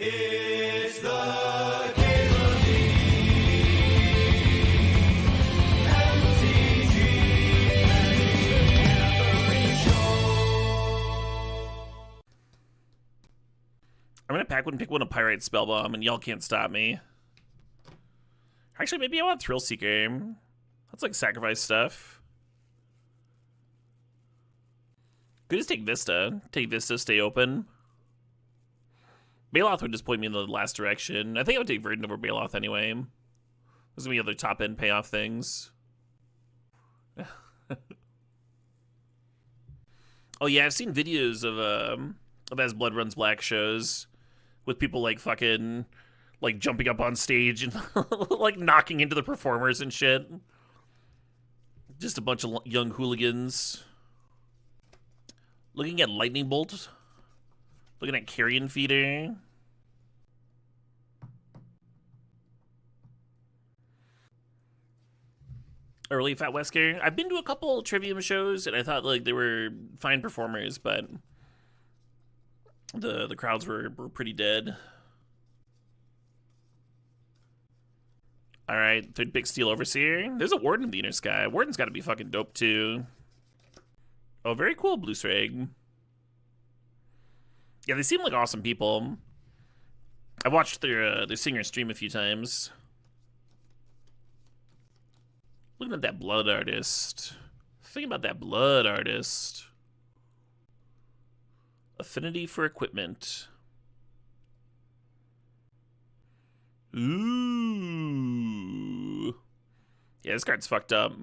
It's the Cable I'm gonna pack one, pick one, a Pyrite Spellbomb, and y'all can't stop me. Actually, maybe I want Thrill Seeker. That's like sacrifice stuff. Could just take Vista. Take Vista, stay open. Baloth would just point me in the last direction. I think I would take Verdant over Baloth anyway. There's gonna be other top-end payoff things. Oh yeah, I've seen videos of As Blood Runs Black shows with people like fucking like jumping up on stage and like knocking into the performers and shit. Just a bunch of young hooligans. Looking at Lightning Bolt. Looking at Carrion Feeder. Early Fat Wesker. I've been to a couple Trivium shows and I thought like they were fine performers, but the crowds were pretty dead. Alright, third big Steel Overseer. There's a Warden in the Inner Sky. Warden's gotta be fucking dope too. Oh, very cool, Blue Strag. Yeah, they seem like awesome people. I watched their singer stream a few times. Looking at that Blood Artist. Thinking about that Blood Artist. Affinity for equipment. Ooh. Yeah, this card's fucked up.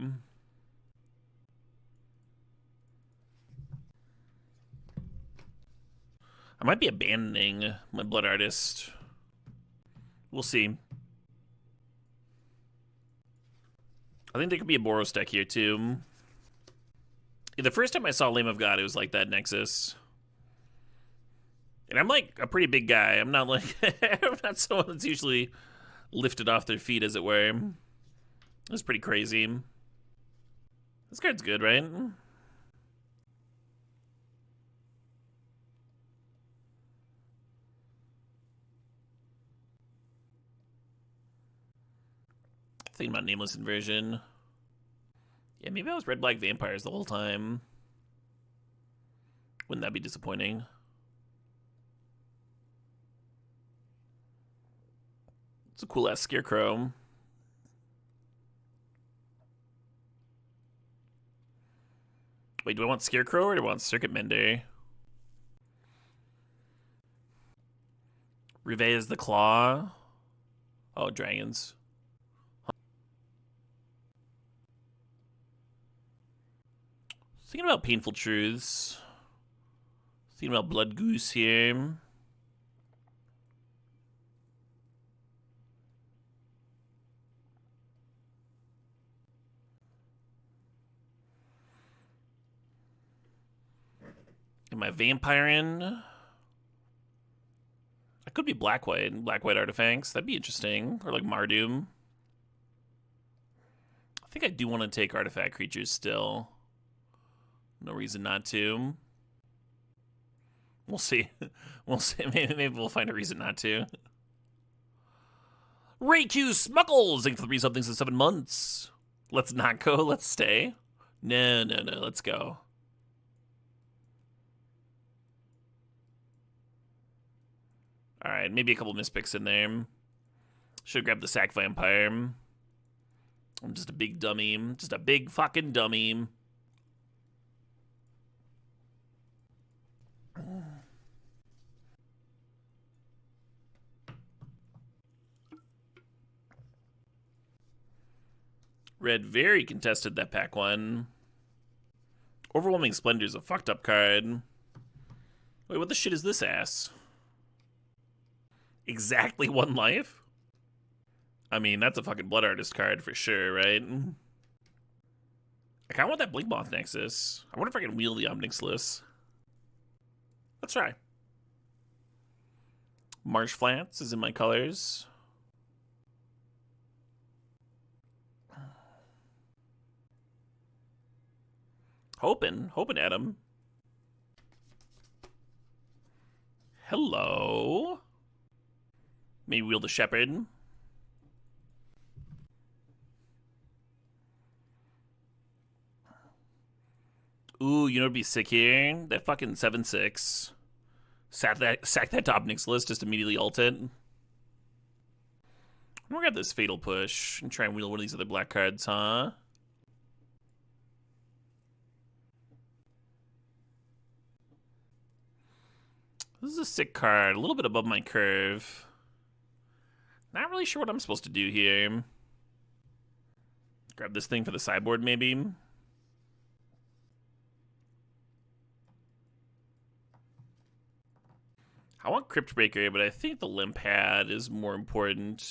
I might be abandoning my Blood Artist. We'll see. I think there could be a Boros deck here, too. Yeah, the first time I saw Lamb of God, it was like that Nexus. And I'm like a pretty big guy. I'm not like... I'm not someone that's usually lifted off their feet, as it were. It was pretty crazy. This card's good, right? Thinking about Nameless Inversion. Yeah, maybe I was Red-Black Vampires the whole time. Wouldn't that be disappointing? It's a cool-ass Scarecrow. Wait, do I want Scarecrow or do I want Circuit Mender? Rive is the Claw. Oh, dragons. Thinking about Painful Truths. Thinking about Blood Goose here. Am I Vampirin? I could be Black-White. Black-White Artifacts. That'd be interesting. Or like Mardoom. I think I do want to take Artifact Creatures still. No reason not to. We'll see. We'll see. Maybe we'll find a reason not to. Ray Q Smuggles! Thank you for the resub in 7 months. Let's not go. Let's stay. No. Let's go. Alright, maybe a couple mispicks in there. Should grab the Sack Vampire. I'm just a big dummy. Just a big fucking dummy. Red very contested that pack one. Overwhelming Splendor's a fucked up card. Wait, what the shit is this ass? Exactly 1 life? I mean, that's a fucking Blood Artist card for sure, right? I kinda want that Blink Moth Nexus. I wonder if I can wield the Omnixless. Let's try. Marsh Flats is in my colors. Hoping at him. Hello. Maybe wield the Shepherd. Ooh, you know what'd be sick here? That fucking 7/6. Sack that top Nyx list, just immediately ult it. I'm gonna grab this Fatal Push and try and wheel one of these other black cards, huh? This is a sick card, a little bit above my curve. Not really sure what I'm supposed to do here. Grab this thing for the sideboard, maybe. I want Crypt Breaker, but I think the Limp Pad is more important.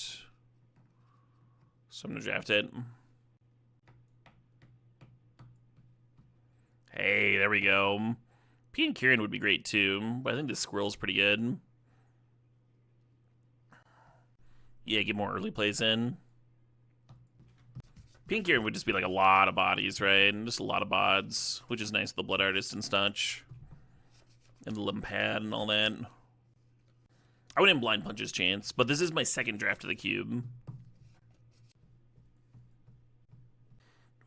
So I'm gonna draft it. Hey, there we go. P and Kieran would be great too, but I think this Squirrel's pretty good. Yeah, get more early plays in. P and Kieran would just be like a lot of bodies, right? And just a lot of bods, which is nice with the Blood Artist and such. And the Limp Pad and all that. I wouldn't blind punch his chance, but this is my second draft of the cube.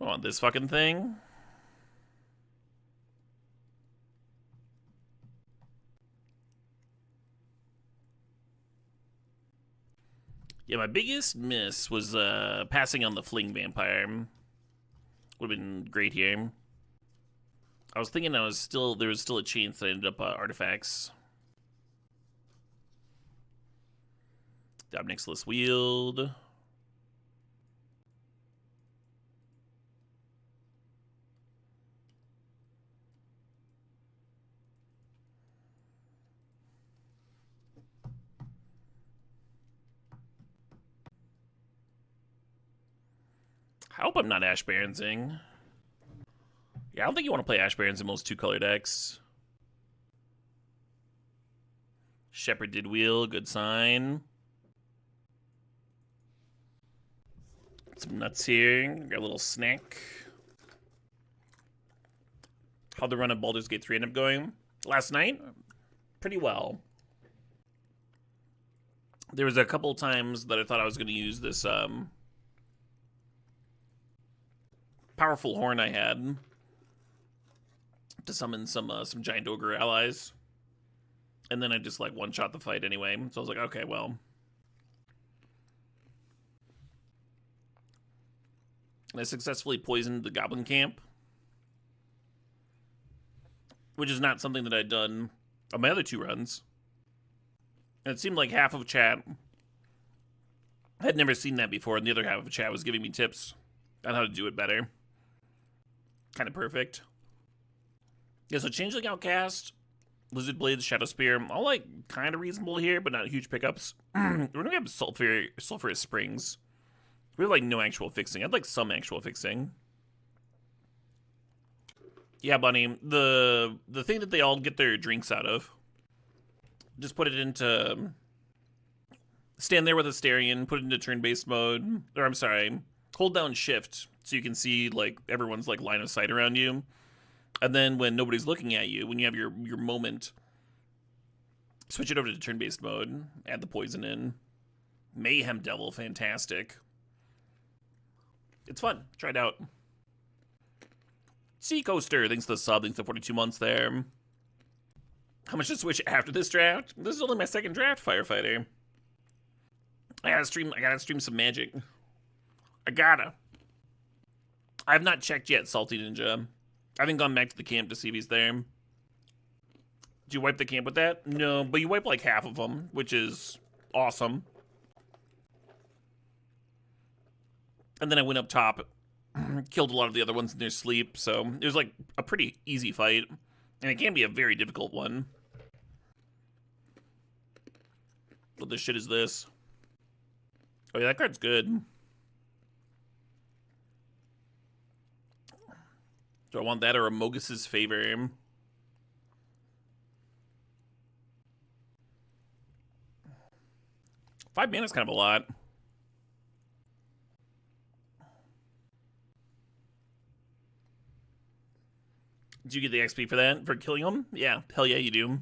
I want this fucking thing. Yeah, my biggest miss was passing on the Fling Vampire. Would have been great here. I was thinking there was still a chance that I ended up artifacts. Obnixilus Wield. I hope I'm not Ash Baronsing. Yeah, I don't think you want to play Ash Barons in most 2-color decks. Shepherd did wheel, good sign. Some nuts here. Got a little snack. How'd the run of Baldur's Gate 3 end up going? Last night? Pretty well. There was a couple times that I thought I was going to use this powerful horn I had to summon some giant ogre allies. And then I just like one-shot the fight anyway. So I was like, okay, well. I successfully poisoned the goblin camp, which is not something that I'd done on my other 2 runs. And it seemed like half of chat had never seen that before, and the other half of chat was giving me tips on how to do it better. Kind of perfect. Yeah, so Changeling Outcast, Lizard Blades, Shadow Spear, all like kind of reasonable here, but not huge pickups. We're gonna have Sulphurous Springs. We have like no actual fixing. I'd like some actual fixing. Yeah, Bunny. The thing that they all get their drinks out of. Just put it into... Stand there with Asterion, put it into turn-based mode. Or I'm sorry, hold down shift so you can see like everyone's like line of sight around you. And then when nobody's looking at you, when you have your moment, switch it over to turn-based mode. Add the poison in. Mayhem Devil, fantastic. It's fun. Try it out. Sea Coaster, thanks to the sub, thanks to 42 months there. How much to switch after this draft? This is only my second draft, Firefighter. I gotta stream some Magic. I gotta. I have not checked yet, Salty Ninja. I haven't gone back to the camp to see if he's there. Do you wipe the camp with that? No, but you wipe like half of them, which is awesome. And then I went up top, killed a lot of the other ones in their sleep, so it was like a pretty easy fight. And it can be a very difficult one. What the shit is this? Oh yeah, that card's good. Do I want that or a Mogus's Favor? Five mana is kind of a lot. Do you get the XP for that? For killing him? Yeah, hell yeah, you do.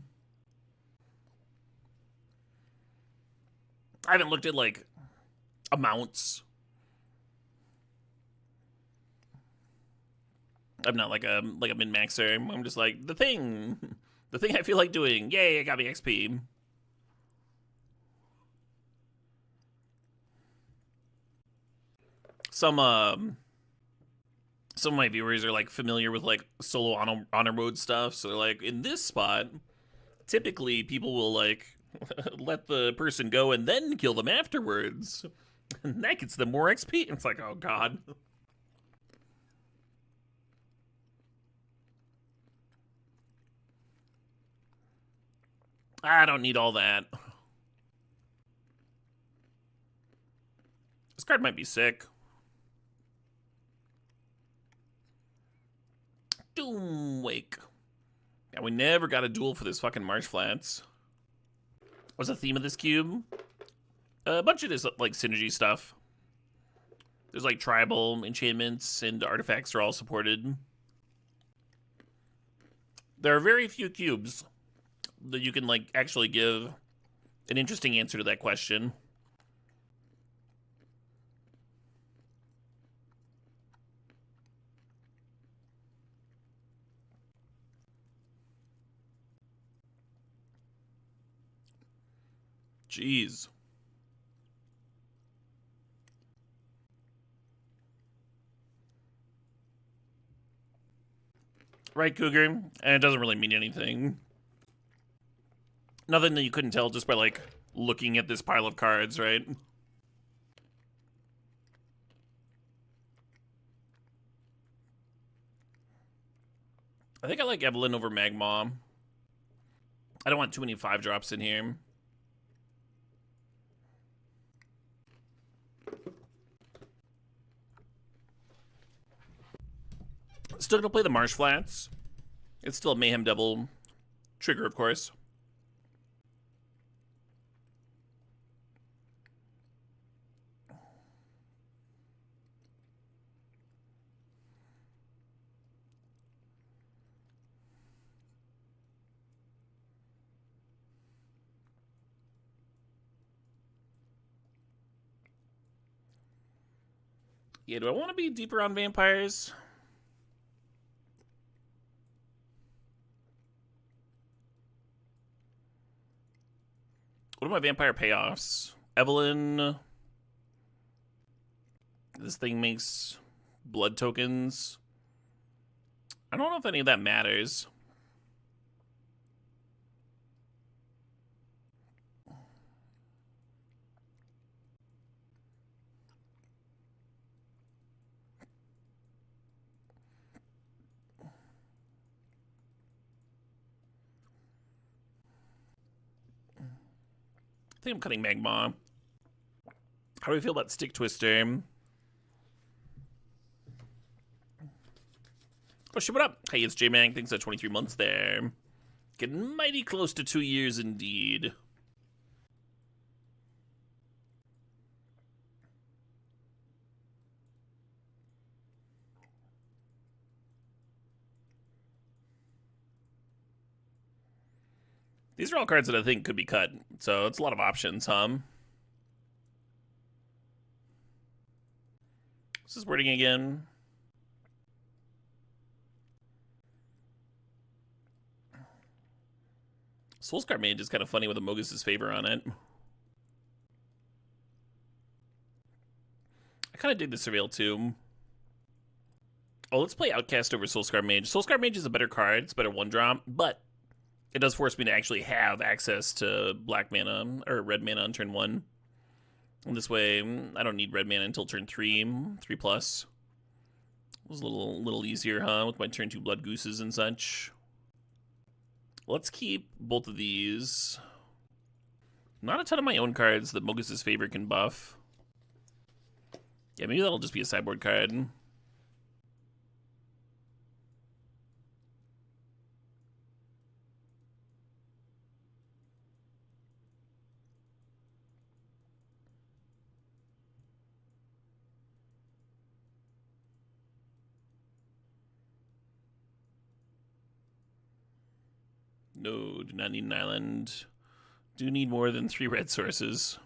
I haven't looked at like amounts. I'm not like a min-maxer. I'm just like the thing I feel like doing. Yay, it got me XP. Some of my viewers are like familiar with like solo honor mode stuff, so they're like, in this spot, typically people will like let the person go and then kill them afterwards. And that gets them more XP. It's like, oh god. I don't need all that. This card might be sick. Doom Wake. Yeah, we never got a duel for this fucking Marsh Flats. What's the theme of this cube? A bunch of this like synergy stuff. There's like tribal enchantments and artifacts are all supported. There are very few cubes that you can like actually give an interesting answer to that question. Jeez. Right, Cougar? And it doesn't really mean anything. Nothing that you couldn't tell just by, like, looking at this pile of cards, right? I think I like Evelyn over Magma. I don't want too many 5-drops in here. Still gonna play the Marsh Flats. It's still a Mayhem Devil trigger, of course. Yeah, do I want to be deeper on vampires? What are my vampire payoffs? Evelyn. This thing makes blood tokens. I don't know if any of that matters. I think I'm cutting Magma. How do we feel about Stick Twister? Oh shit, what up? Hey, it's J-Mang. Thanks for 23 months there. Getting mighty close to 2 years indeed. These are all cards that I think could be cut, so it's a lot of options, huh? What's this wording again? Soulscar Mage is kind of funny with a Mogus's favor on it. I kind of dig the Surveil too. Oh, let's play Outcast over Soulscar Mage. Soulscar Mage is a better card. It's a better 1-drop, but it does force me to actually have access to black mana, or red mana on turn 1. And this way, I don't need red mana until turn 3, 3+. It was a little easier, huh, with my turn 2 Blood Gooses and such. Let's keep both of these. Not a ton of my own cards that Mogus's Favor can buff. Yeah, maybe that'll just be a sideboard card. No, do not need an island. Do need more than 3 red sources.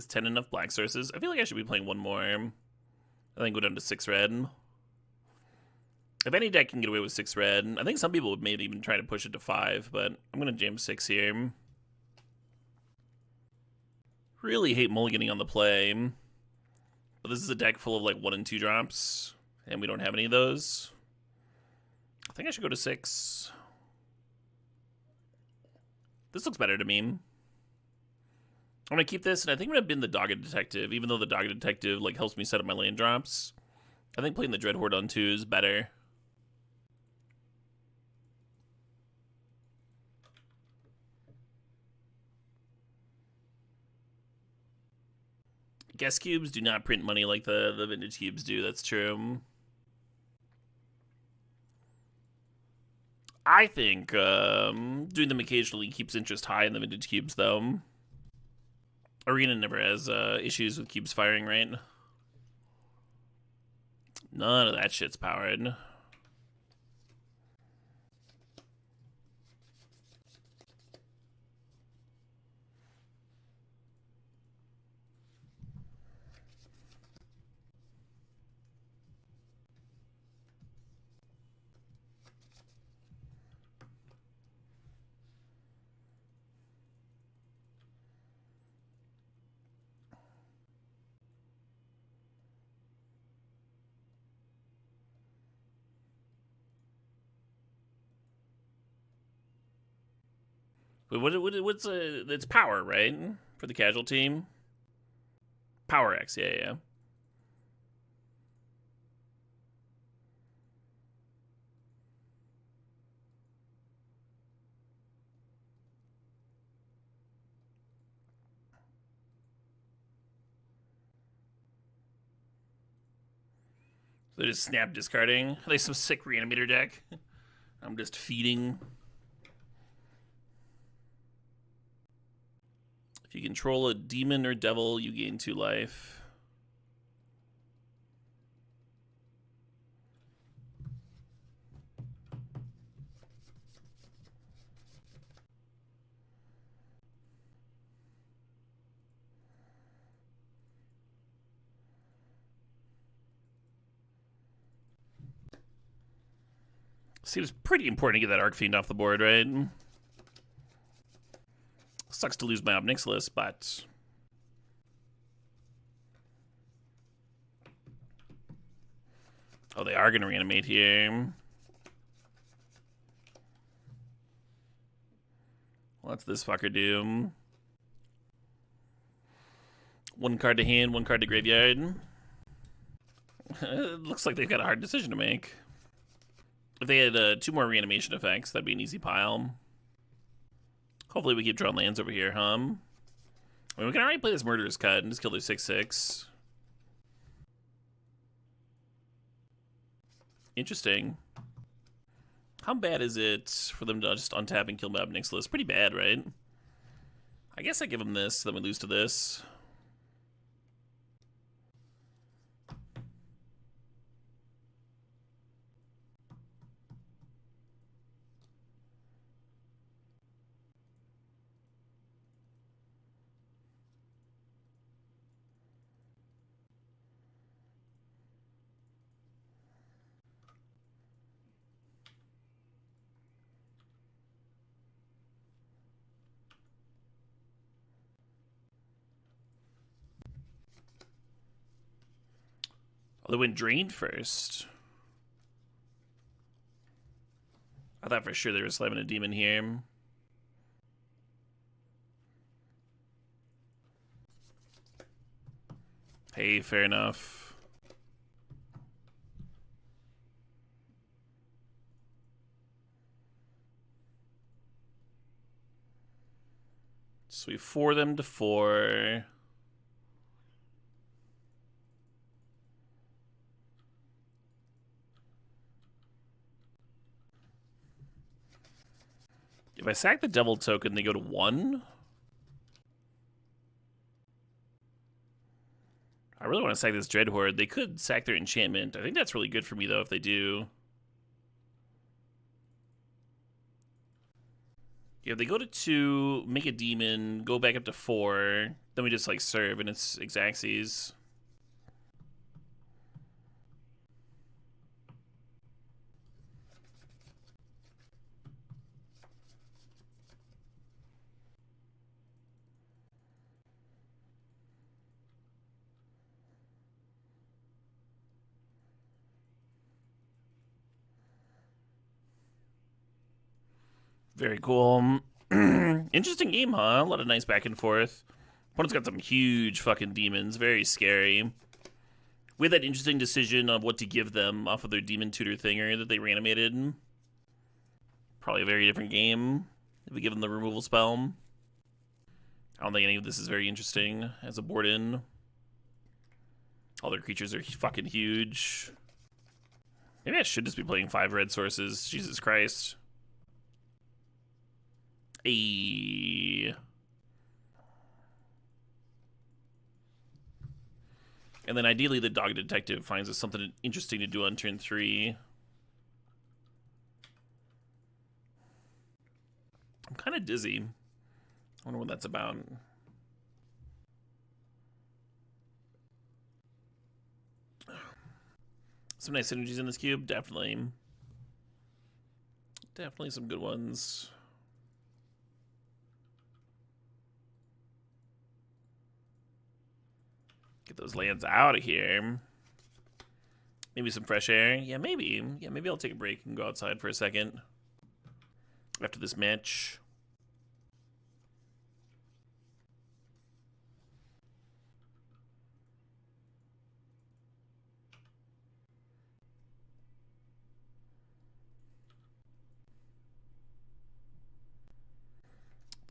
Is 10 enough black sources? I feel like I should be playing one more. I think go down to 6 red. If any deck can get away with 6 red, I think some people would maybe even try to push it to 5, but I'm going to jam 6 here. Really hate mulliganing on the play. But this is a deck full of like 1 and 2 drops, and we don't have any of those. I think I should go to 6. This looks better to me. I'm going to keep this, and I think I'm going to bin the Dogged Detective, even though the Dogged Detective like helps me set up my land drops. I think playing the Dread Horde on 2 is better. Guest cubes do not print money like the vintage cubes do, that's true. I think doing them occasionally keeps interest high in the vintage cubes, though. Arena never has issues with cubes firing, right? None of that shit's powered. Wait, what's it's power, right? For the casual team? Power X, yeah. So they're just snap discarding. Are they some sick reanimator deck? I'm just feeding. If you control a demon or devil, you gain 2 life. Seems pretty important to get that Arc Fiend off the board, right? Sucks to lose my Obnixilis, but... Oh, they are going to reanimate here. What's this fucker do? 1 card to hand, 1 card to graveyard. It looks like they've got a hard decision to make. If they had 2 more reanimation effects, that'd be an easy pile. Hopefully we keep drawing lands over here, huh? I mean, we can already play this Murderous Cut and just kill their 6/6. Interesting. How bad is it for them to just untap and kill my Obnixilis? Pretty bad, right? I guess I give them this, then we lose to this. Oh, they went drained first. I thought for sure they were slamming a demon here. Hey, fair enough. So we 4 them to 4. If I sack the devil token, they go to 1. I really want to sack this Dread Horde. They could sack their enchantment. I think that's really good for me, though, if they do. Yeah, they go to 2, make a demon, go back up to 4, then we just like serve and it's Xaxes. Very cool. Interesting game, huh? A lot of nice back and forth. Opponent's got some huge fucking demons. Very scary. We had that interesting decision of what to give them off of their demon tutor thinger that they reanimated. Probably a very different game if we give them the removal spell. I don't think any of this is very interesting as a board in. All their creatures are fucking huge. Maybe I should just be playing 5 red sources. Jesus Christ. Ayy. And then ideally the dog detective finds us something interesting to do on turn 3. I'm kind of dizzy. I wonder what that's about. Some nice synergies in this cube, definitely. Definitely some good ones. Get those lands out of here. Maybe some fresh air. Yeah, maybe. Yeah, maybe I'll take a break and go outside for a second. After this match.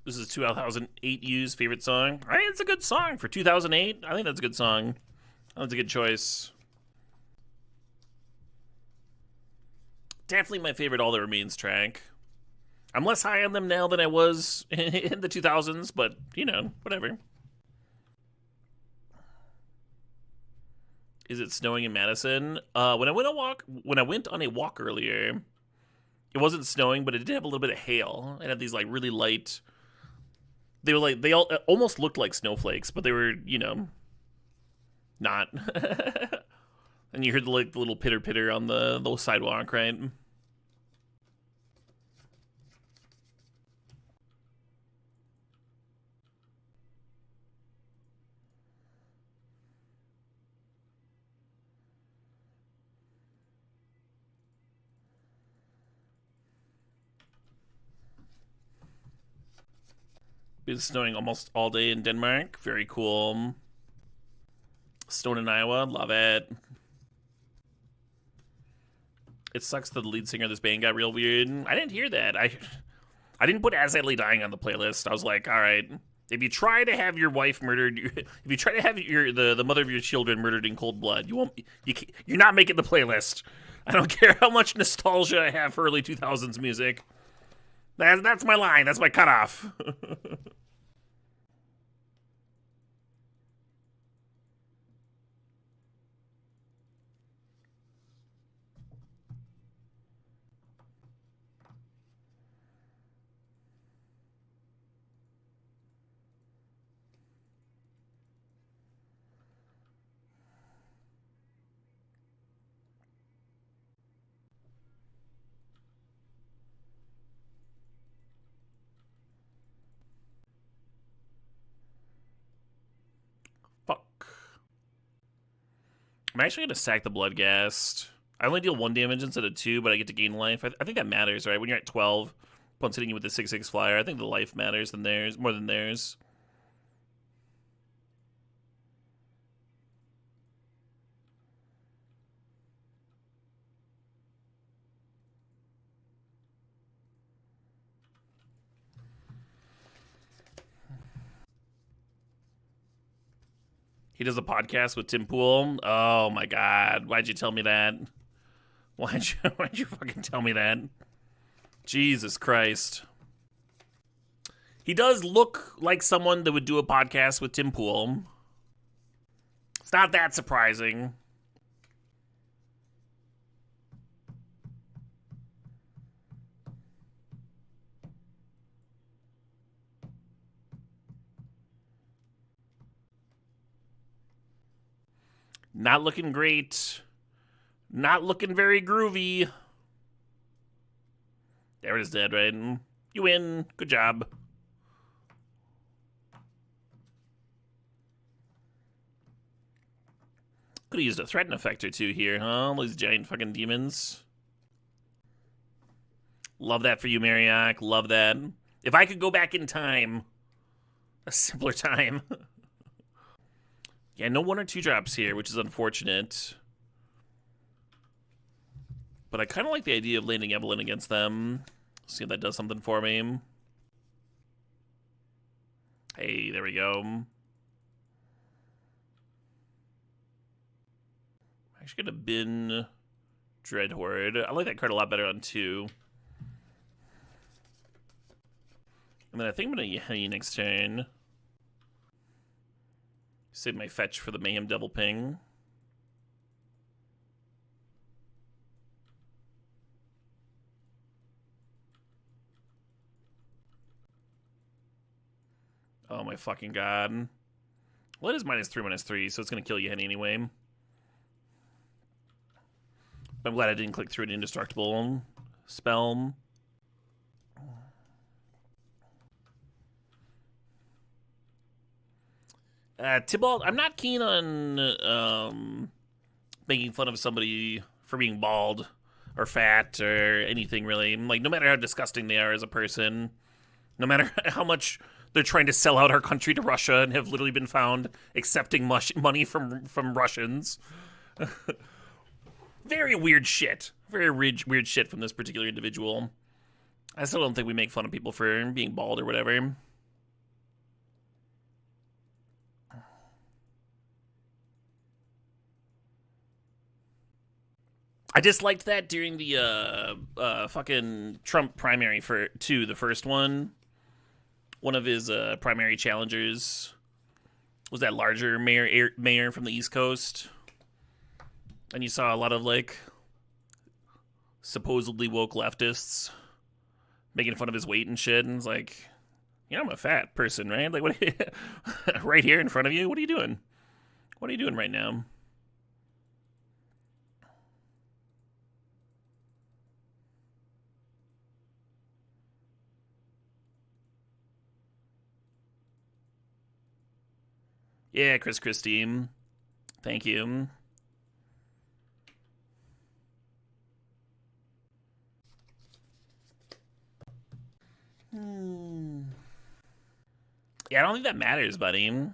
This is 2008U's favorite song. I think it's a good song for 2008. I think that's a good song. That's a good choice. Definitely my favorite All That Remains track. I'm less high on them now than I was in the 2000s, but, you know, whatever. Is it snowing in Madison? When I went on a walk earlier, it wasn't snowing, but it did have a little bit of hail. It had these like really light. They were like they all almost looked like snowflakes, but they were, you know, not. And you heard the little pitter pitter on the sidewalk, right? Been snowing almost all day in Denmark. Very cool. Stone in Iowa, love it. It sucks that the lead singer of this band got real weird. I didn't hear that. I didn't put As Sadly Dying on the playlist. I was like, all right, if you try to have your wife murdered, if you try to have the mother of your children murdered in cold blood, you're not making the playlist. I don't care how much nostalgia I have for early 2000s music. That's my line. That's my cutoff. Fuck. I'm actually gonna sack the Bloodghast. I only deal 1 damage instead of 2, but I get to gain life. I think that matters, right? When you're at 12, opponent's hitting you with the 6/6 flyer. I think the life matters than theirs, more than theirs. He does a podcast with Tim Pool. Oh my god, why'd you tell me that? Why'd you fucking tell me that? Jesus Christ. He does look like someone that would do a podcast with Tim Pool. It's not that surprising. Not looking great. Not looking very groovy. There it is, dead, right? You win. Good job. Could have used a threaten effect or two here, huh? All these giant fucking demons. Love that for you, Mariak. Love that. If I could go back in time, a simpler time. Yeah, no 1 or 2 drops here, which is unfortunate. But I kind of like the idea of landing Evelyn against them. See if that does something for me. Hey, there we go. Actually gonna bin Dread Horde. I like that card a lot better on 2. And then I think I'm gonna Yeheni next turn. Save my fetch for the Mayhem Devil Ping. Oh my fucking god. Well, it is -3/-3, so it's gonna kill Yeheni anyway. I'm glad I didn't click through an indestructible spell. Tybalt, I'm not keen on making fun of somebody for being bald or fat or anything really. Like, no matter how disgusting they are as a person, no matter how much they're trying to sell out our country to Russia and have literally been found accepting money from Russians. Very weird shit. Very weird shit from this particular individual. I still don't think we make fun of people for being bald or whatever. I disliked that during the fucking Trump primary the first one. One of his primary challengers was that larger mayor from the East Coast. And you saw a lot of, like, supposedly woke leftists making fun of his weight and shit. And it's like, you know, I'm a fat person, right? Like, what? Right here in front of you? What are you doing? What are you doing right now? Yeah, Chris Christie. Thank you. Yeah, I don't think that matters, buddy. When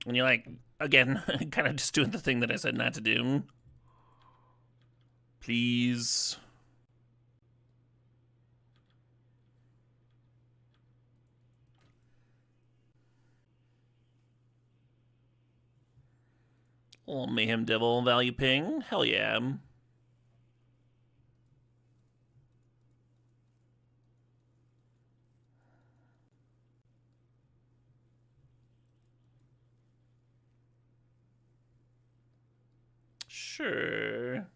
you're like, again, kind of just doing the thing that I said not to do. Please. Little Mayhem Devil value ping. Hell yeah. Sure.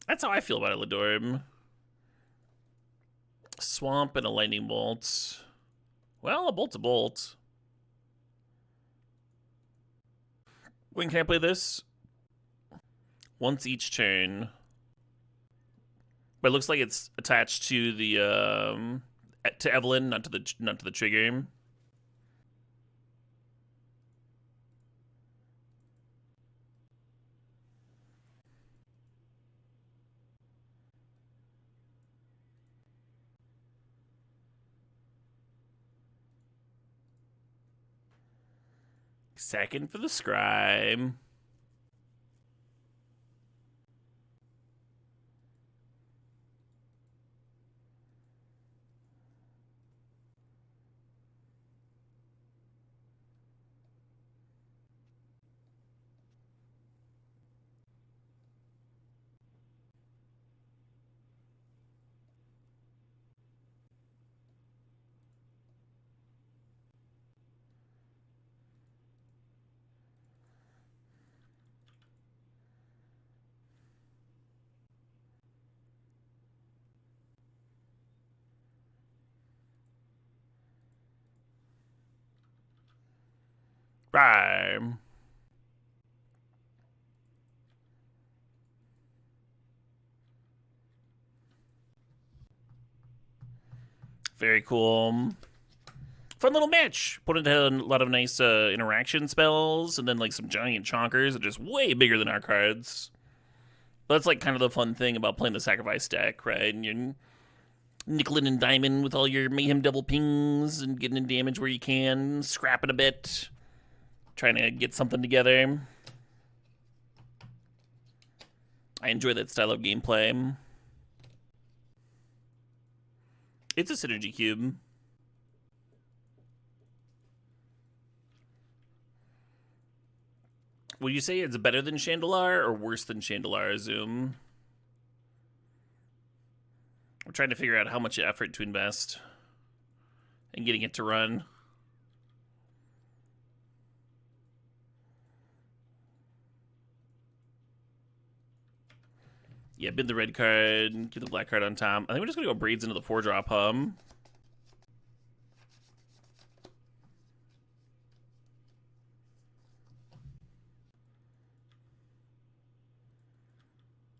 That's how I feel about it, Ladorb. Swamp and a lightning bolt. Well, a bolt's a bolt. When can I play this? Once each turn. But it looks like it's attached to the to Evelyn, not to the trigger. Second for the scribe. Right. Very cool. Fun little match. Put into a lot of nice interaction spells, and then like some giant chonkers that are just way bigger than our cards. But that's like kind of the fun thing about playing the sacrifice deck, right? And you're nickeling and diamond with all your mayhem double pings and getting in damage where you can, scrapping a bit, trying to get something together. I enjoy that style of gameplay. It's a synergy cube. Would you say it's better than Chandelar or worse than Chandelar, Zoom? We're trying to figure out how much effort to invest in getting it to run. Yeah, bid the red card, get the black card on top. I think we're just gonna go Braids into the 4-drop hum.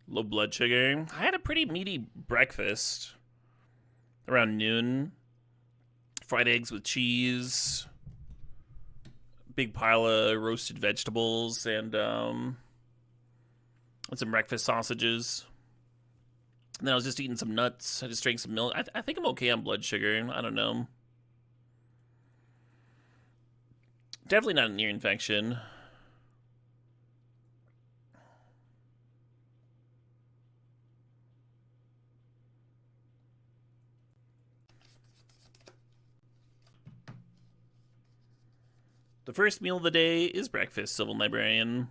Low blood sugar. I had a pretty meaty breakfast around noon. Fried eggs with cheese, big pile of roasted vegetables, and some breakfast sausages. And then I was just eating some nuts. I just drank some milk. I think I'm okay on blood sugar. I don't know. Definitely not an ear infection. The first meal of the day is breakfast, Civil Librarian.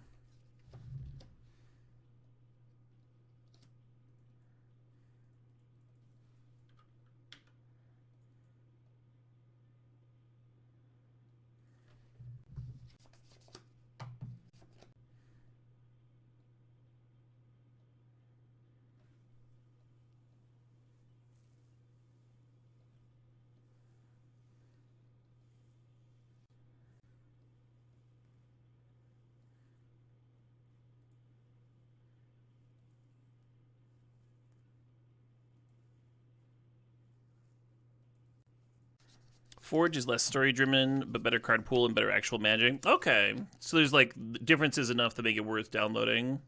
Forge is less story driven, but better card pool and better actual magic. Okay, so there's like differences enough to make it worth downloading.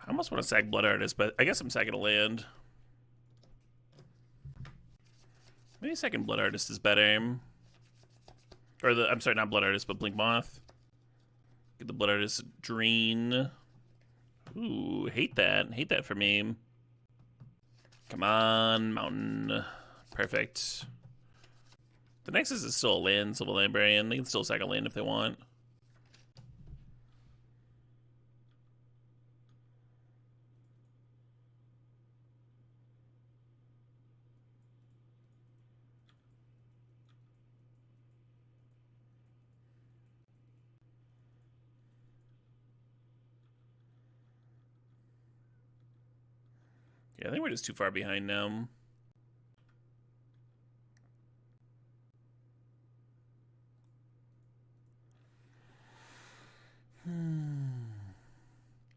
I almost want to sack Blood Artist, but I guess I'm sacking a land. Maybe second Blood Artist is better. Or I'm sorry, not Blood Artist, but Blink Moth. Get the Blood Artist Drain. Ooh, hate that. Hate that for me. Come on, Mountain. Perfect. The Nexus is still a land, Civil Librarian. They can still sack a land if they want. Yeah, I think we're just too far behind now.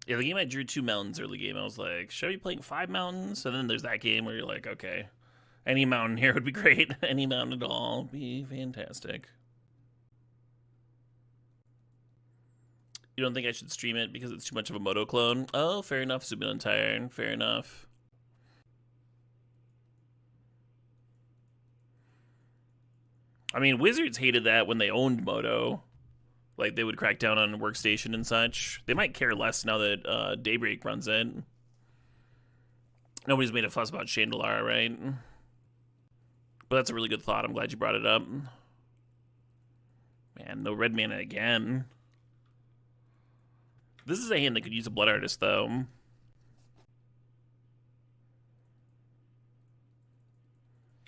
Yeah, the game I drew 2 mountains early game. I was like, should I be playing 5 mountains? And then there's that game where you're like, okay, any mountain here would be great. Any mountain at all would be fantastic. You don't think I should stream it because it's too much of a Moto clone? Oh, fair enough, Subin Tire. Fair enough. I mean, Wizards hated that when they owned Moto. Like, they would crack down on Workstation and such. They might care less now that Daybreak runs it. Nobody's made a fuss about Chandelar, right? But that's a really good thought. I'm glad you brought it up. Man, no red mana again. This is a hand that could use a Blood Artist, though.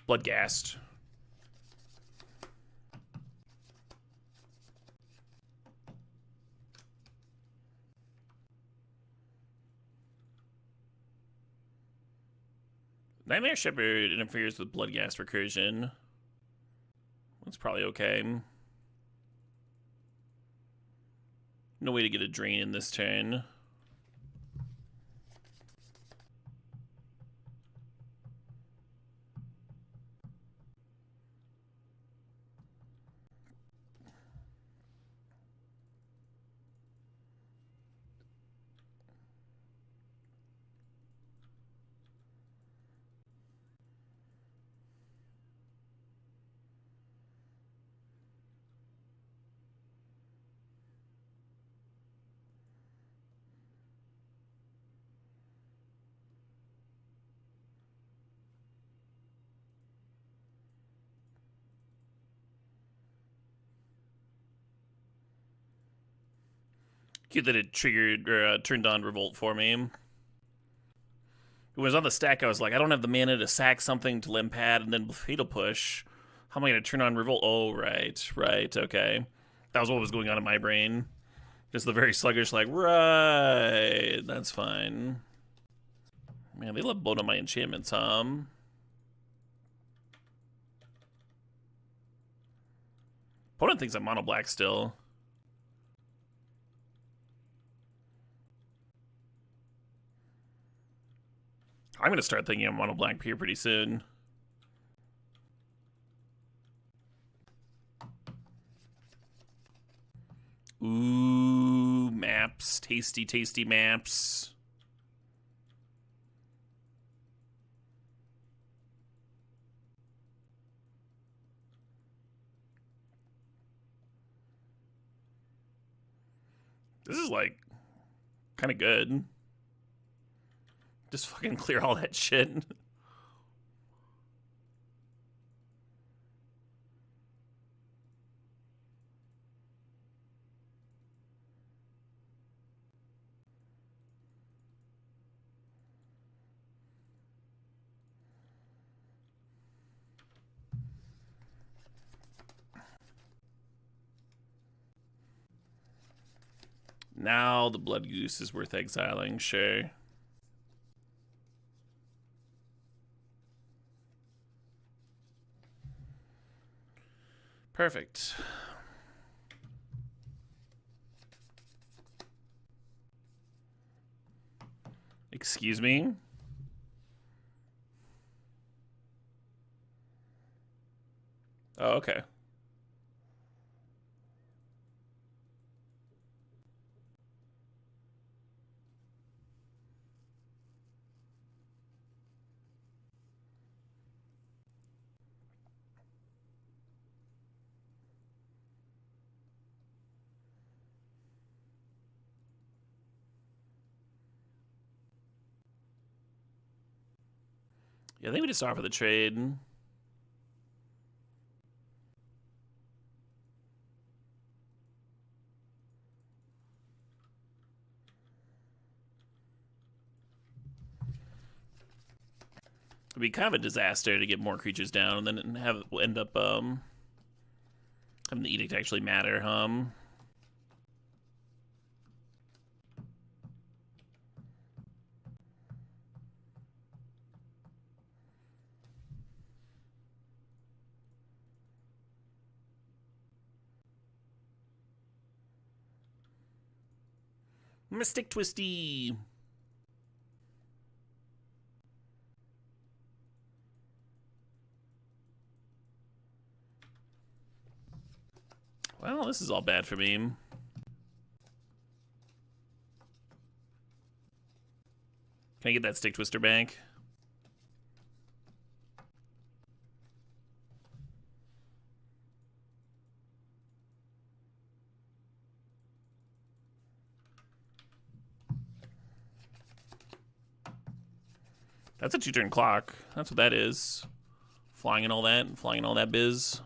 Bloodghast. Nightmare Shepherd interferes with Bloodghast recursion. That's probably okay. No way to get a drain in this turn. Cute that it triggered or turned on Revolt for me. When it was on the stack, I was like, I don't have the mana to sack something to limp pad and then Fatal Push. How am I going to turn on Revolt? Oh, right, okay. That was what was going on in my brain. Just the very sluggish, like, right, that's fine. Man, they love blowing up my enchantments, Opponent thinks I'm mono black still. I'm going to start thinking I'm mono black here pretty soon. Ooh, maps. Tasty, tasty maps. This is, like, kind of good. Just fucking clear all that shit. Now the Blood Goose is worth exiling, sure. Perfect. Excuse me? Oh, okay. Yeah, I think we just offer the trade. It'd be kind of a disaster to get more creatures down and then end up having the edict actually matter, Mystic Twisty. Well, this is all bad for me. Can I get that Stick Twister back? That's a 2-turn clock. That's what that is. Flying and all that biz.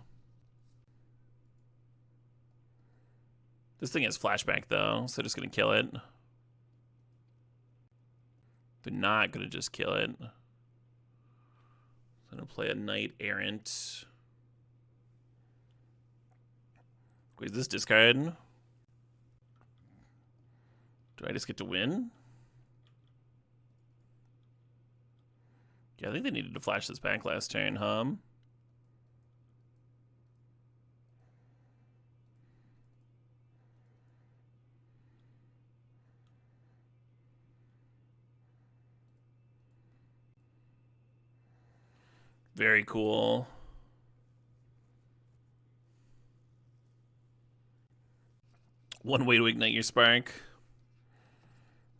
This thing has flashback though, so just gonna kill it. They're not gonna just kill it. I'm gonna play a Knight Errant. Wait, is this discard? Do I just get to win? Yeah, I think they needed to flash this back last turn, huh? Very cool. One way to ignite your spark.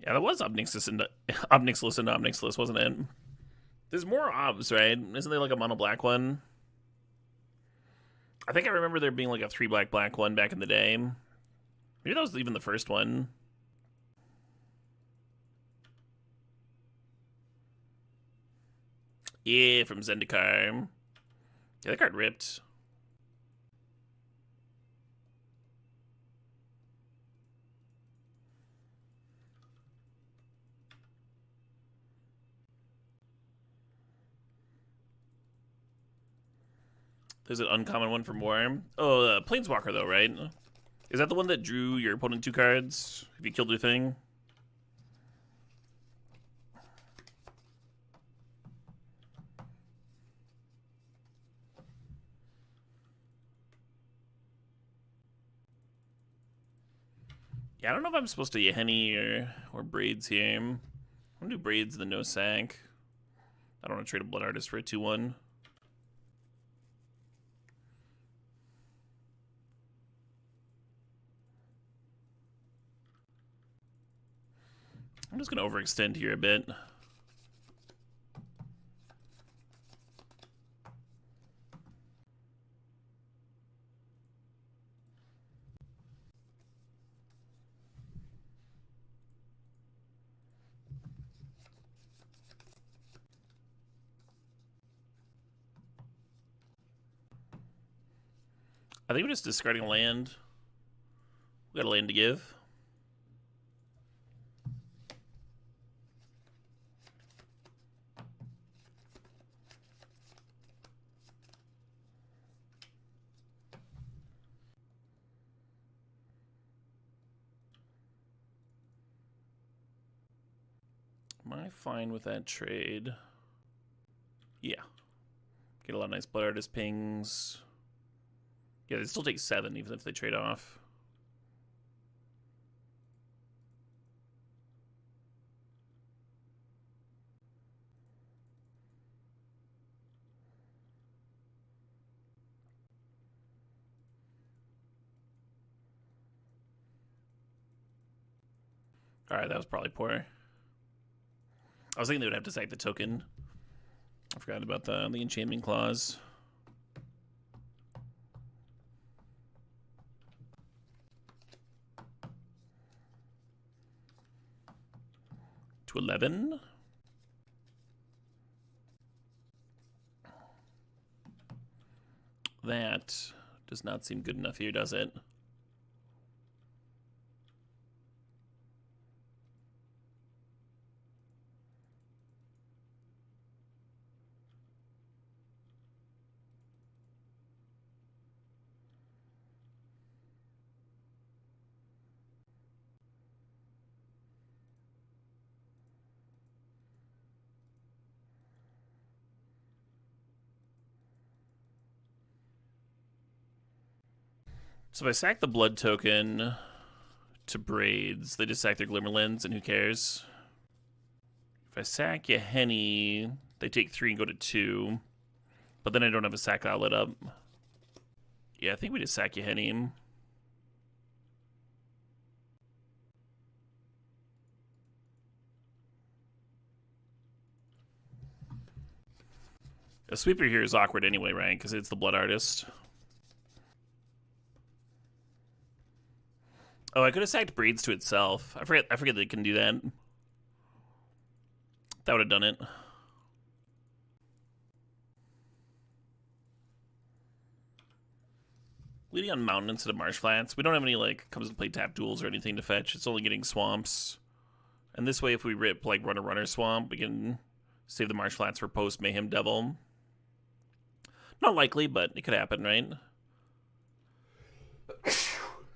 Yeah, that was Obnixless and Obnixless, wasn't it? There's more obs, right? Isn't there like a mono black one? I think I remember there being like a 3 black one back in the day. Maybe that was even the first one. Yeah, from Zendikar. Yeah, that card ripped. There's an uncommon one from Worm. Oh, Planeswalker though, right? Is that the one that drew your opponent 2 cards if you killed your thing? Yeah, I don't know if I'm supposed to Yahenni or Braids here. I'm gonna do Braids the no sack. I don't want to trade a Blood Artist for a 2/1. I'm just gonna overextend here a bit. I think we're just discarding land. We got a land to give. Am I fine with that trade? Yeah. Get a lot of nice Blood Artist pings. Yeah, they still take 7 even if they trade off. Alright, that was probably poor. I was thinking they would have to sack the token. I forgot about the enchantment clause. To 11. That does not seem good enough here, does it? So if I sack the blood token to Braids, they just sack their Glimmerlands, and who cares? If I sack Yahenni, they take 3 and go to 2. But then I don't have a sack outlet up. Yeah, I think we just sack Yahenni. A sweeper here is awkward anyway, right? Because it's the Blood Artist. Oh, I could have sacked Braids to itself. I forget they can do that. That would have done it. Leading on Mountain instead of Marsh Flats. We don't have any, like, comes to play tap duels or anything to fetch. It's only getting swamps. And this way, if we rip, like, Runner Swamp, we can save the Marsh Flats for post Mayhem Devil. Not likely, but it could happen, right?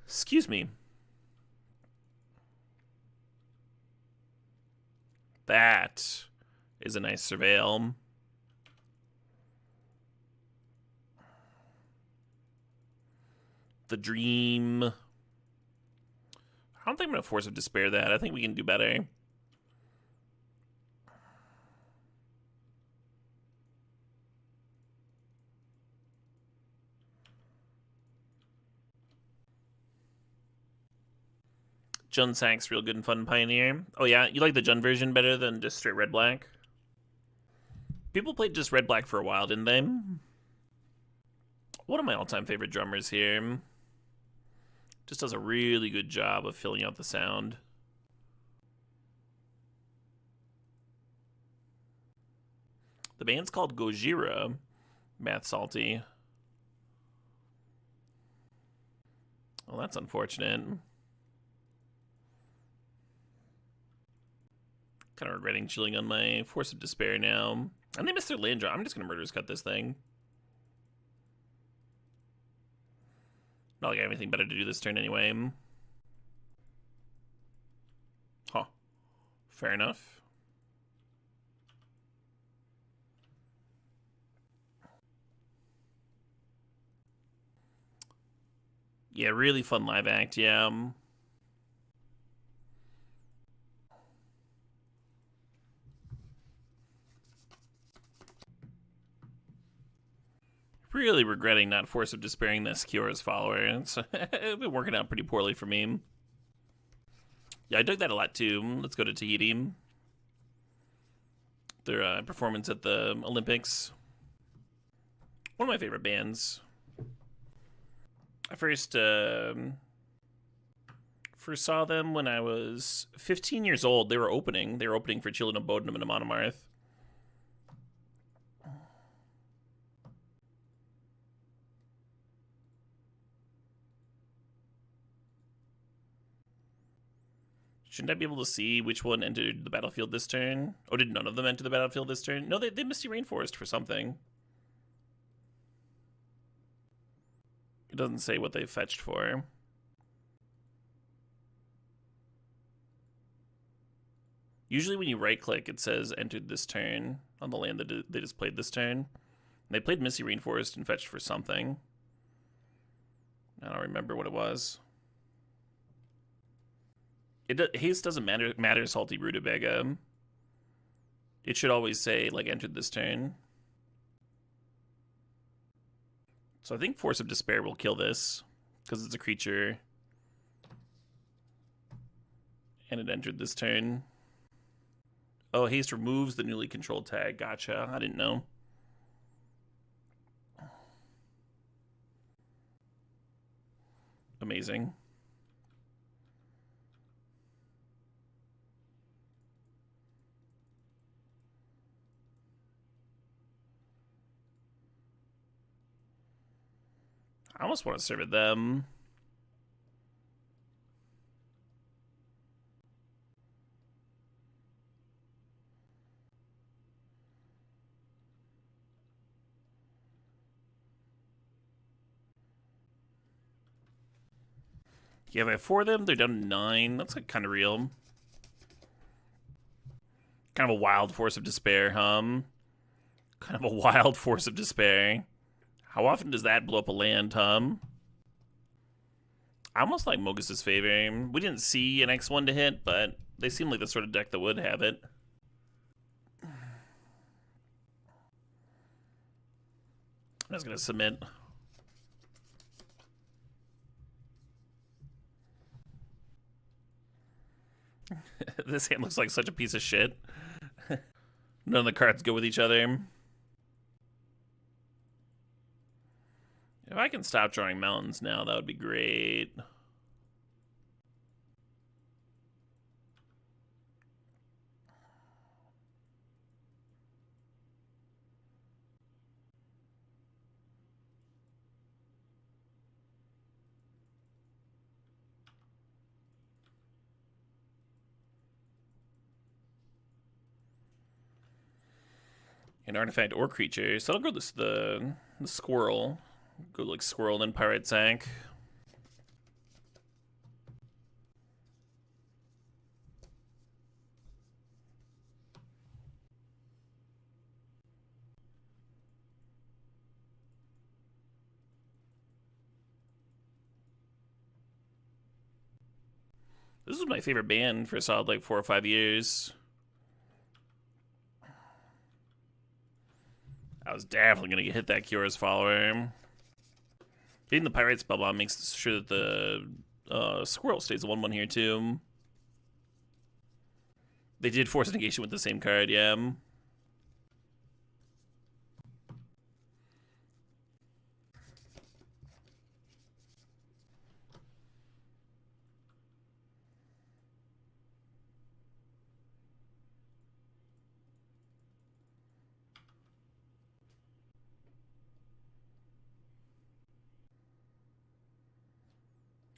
Excuse me. That is a nice surveil. The Dream. I don't think I'm going to Force of Despair that. I think we can do better. Jun Sack's real good and fun Pioneer. Oh yeah, you like the Jun version better than just straight red-black? People played just red-black for a while, didn't they? One of my all-time favorite drummers here. Just does a really good job of filling out the sound. The band's called Gojira. Math Salty. Well, that's unfortunate. Kind of regretting chilling on my Force of Despair now. And they missed their land draw. I'm just going to Murderous Cut this thing. Not like I have anything better to do this turn anyway. Huh. Fair enough. Yeah, really fun live act, yeah. Really regretting not Force of Despairing this Kyora's follower. It's been working out pretty poorly for me. Yeah, I dug that a lot too. Let's go to Tahiti. Their performance at the Olympics. One of my favorite bands. I first saw them when I was 15 years old. They were opening. They were opening for Children of Bodom and Monomarth. Shouldn't I be able to see which one entered the battlefield this turn? Oh, did none of them enter the battlefield this turn? No, they Misty Rainforest for something. It doesn't say what they fetched for. Usually when you right-click, it says entered this turn on the land that they just played this turn. They played Misty Rainforest and fetched for something. I don't remember what it was. Haste doesn't matter Salty Rutabaga. It should always say, like, entered this turn. So I think Force of Despair will kill this, because it's a creature. And it entered this turn. Oh, Haste removes the newly controlled tag. Gotcha. I didn't know. Amazing. I almost want to serve at them. Yeah, if I have 4 of them, they're down to 9. That's like kind of real. Kind of a wild Force of Despair, Kind of a wild Force of Despair. How often does that blow up a land, I almost like Mogus's Favor. We didn't see an X1 to hit, but they seem like the sort of deck that would have it. I'm just going to submit. This hand looks like such a piece of shit. None of the cards go with each other. If I can stop drawing mountains now, that would be great. An artifact or creature. So I'll go the squirrel. Go like squirrel, then pirate sack. This was my favorite band for a solid like 4 or 5 years. I was definitely gonna hit that Kyora's follower. Hitting the Pyrite Spellbomb makes sure that the Squirrel stays a 1/1 here too. They did force negation with the same card, yeah.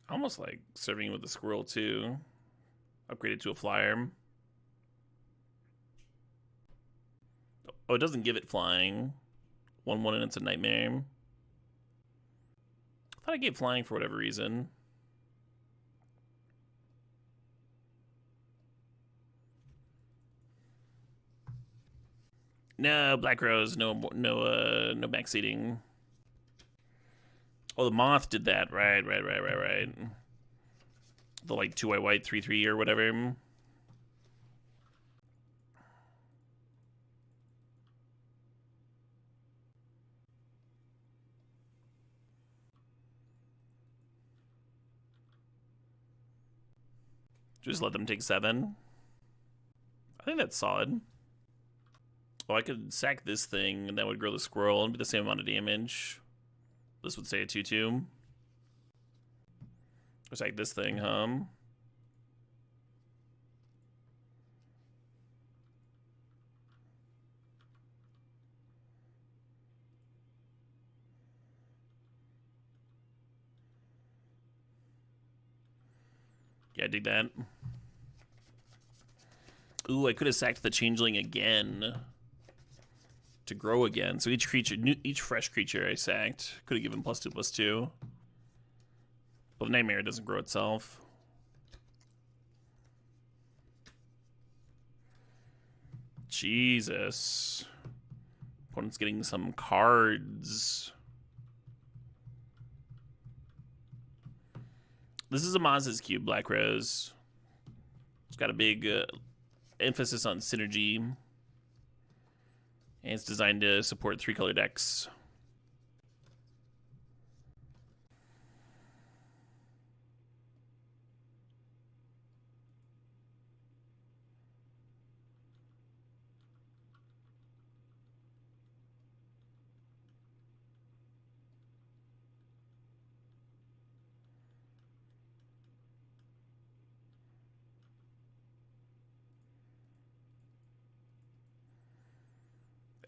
Almost like serving with the Squirrel too. Upgraded to a flyer. Oh, it doesn't give it flying. 1/1 and it's a nightmare. I thought I gave flying for whatever reason. No, Black Rose, no backseating. Oh, the Moth did that. Right. The like 2 white 3/3 or whatever. Just let them take 7. I think that's solid. Oh, I could sack this thing and that would grow the Squirrel and be the same amount of damage. This would stay a 2/2. Or sack this thing, Yeah, I dig that. Ooh, I could have sacked the Changeling again to grow again. So each creature, each fresh creature I sacked could have given +2/+2. But the Nightmare doesn't grow itself. Jesus. Opponent's getting some cards. This is Amaz's cube, Black Rose. It's got a big emphasis on synergy. And it's designed to support 3-color decks.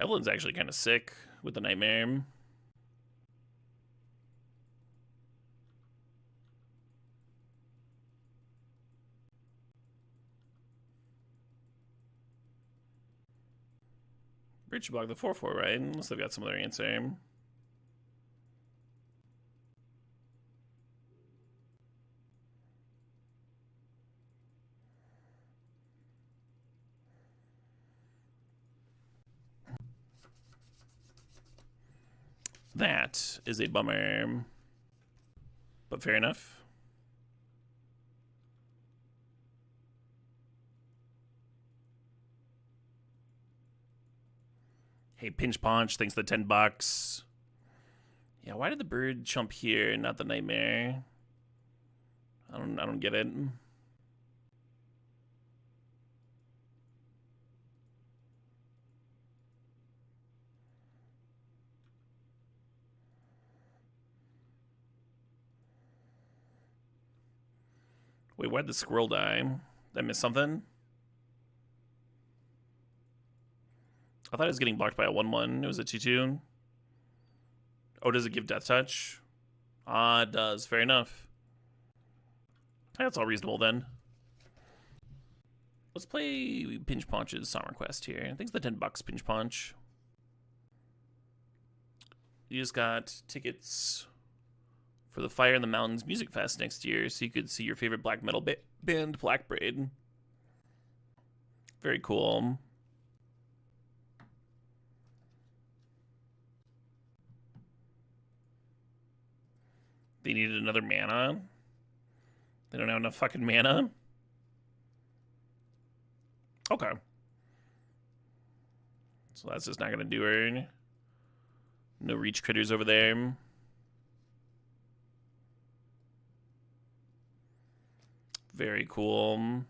Evelyn's actually kind of sick with the Nightmare. Bridge should block the 4/4, right? Unless they've got some other answer. That is a bummer. But fair enough. Hey, Pinch Punch, thanks for the $10. Yeah, why did the bird jump here and not the Nightmare? I don't get it. Wait, why'd the squirrel die? Did I miss something? I thought it was getting blocked by a 1/1. It was a 2/2. Oh, does it give Death Touch? Ah, it does. Fair enough. That's all reasonable then. Let's play Pinch Punch's Song Request here. I think it's the $10 Pinch Punch. You just got tickets for the Fire in the Mountains Music Fest next year, so you could see your favorite black metal band, Black Braid. Very cool. They needed another mana. They don't have enough fucking mana. Okay. So that's just not going to do her. No reach critters over there. Very cool.